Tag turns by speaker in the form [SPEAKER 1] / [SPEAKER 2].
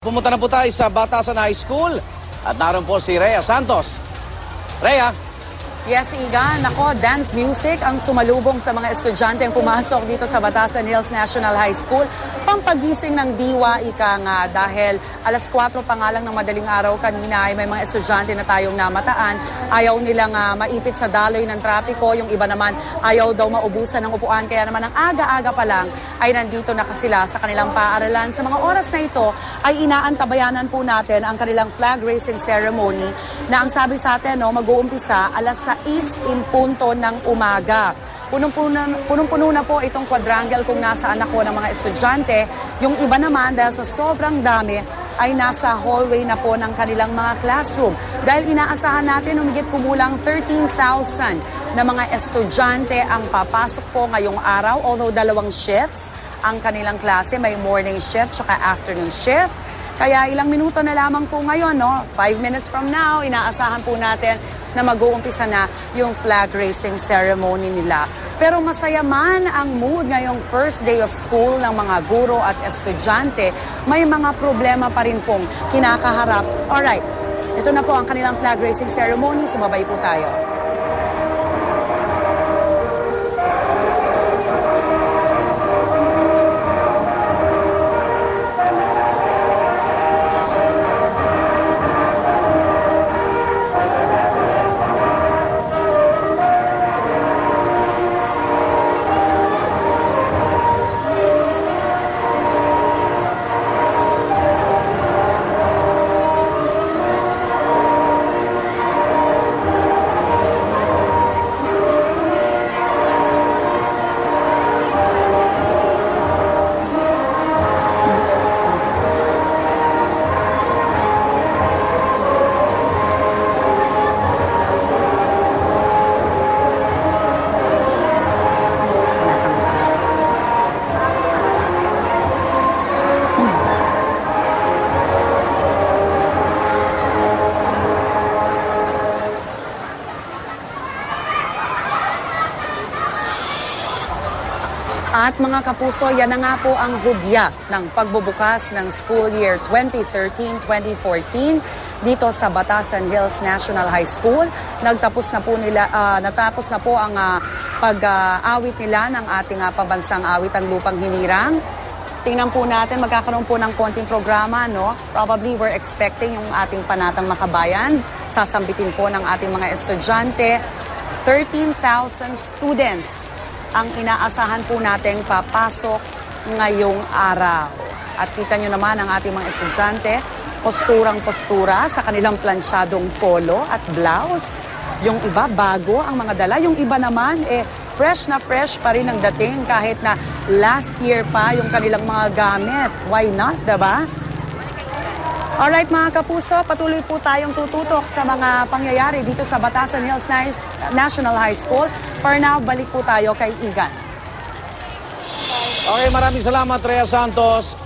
[SPEAKER 1] Pumunta na po tayo sa Batasan High School at naroon po si Rhea Santos. Rhea.
[SPEAKER 2] Yes, Igan. Nako, dance music ang sumalubong sa mga estudyante ang pumasok dito sa Batasan Hills National High School. Pampagising ng diwa, ika nga, dahil alas 4 pa nga lang ng madaling araw kanina ay may mga estudyante na tayong namataan. Ayaw nilang maipit sa daloy ng trapiko. Yung iba naman ayaw daw maubusan ng upuan. Kaya naman ang aga-aga pa lang ay nandito na sila sa kanilang paaralan. Sa mga oras na ito ay inaantabayanan po natin ang kanilang flag raising ceremony na ang sabi sa atin, mag-uumpisa alas 6:00 ng umaga. Punong-puno na po itong quadrangle kung nasaan ako ng mga estudyante. Yung iba naman dahil sa sobrang dami ay nasa hallway na po ng kanilang mga classroom. Dahil inaasahan natin humigit kumulang 13,000 na mga estudyante ang papasok po ngayong araw. Although 2 shifts ang kanilang klase, may morning shift at afternoon shift. Kaya ilang minuto na lamang po ngayon, 5 minutes from now, inaasahan po natin na mag-uumpisa na yung flag raising ceremony nila. Pero masaya man ang mood ngayong first day of school ng mga guro at estudyante, may mga problema pa rin pong kinakaharap. Alright, ito na po ang kanilang flag raising ceremony. Sumabay po tayo. At mga kapuso, yan na nga po ang hugya ng pagbubukas ng school year 2013-2014 dito sa Batasan Hills National High School. Natapos na po ang pag-awit nila ng ating pabansang awit, ang Lupang Hinirang. Tingnan po natin, magkakaroon po ng konting programa, Probably we're expecting yung ating Panatang Makabayan. Sasambitin po ng ating mga estudyante. 13,000 students ang inaasahan po nating papasok ngayong araw. At kita nyo naman ang ating mga estudyante, posturang-postura sa kanilang plansyadong polo at blouse. Yung iba bago ang mga dala, yung iba naman fresh na fresh pa rin ang dating kahit na last year pa yung kanilang mga gamit. Why not, diba? Alright mga kapuso, patuloy po tayong tututok sa mga pangyayari dito sa Batasan Hills National High School. For now, balik po tayo kay Igan.
[SPEAKER 1] Okay, maraming salamat, Rhea Santos.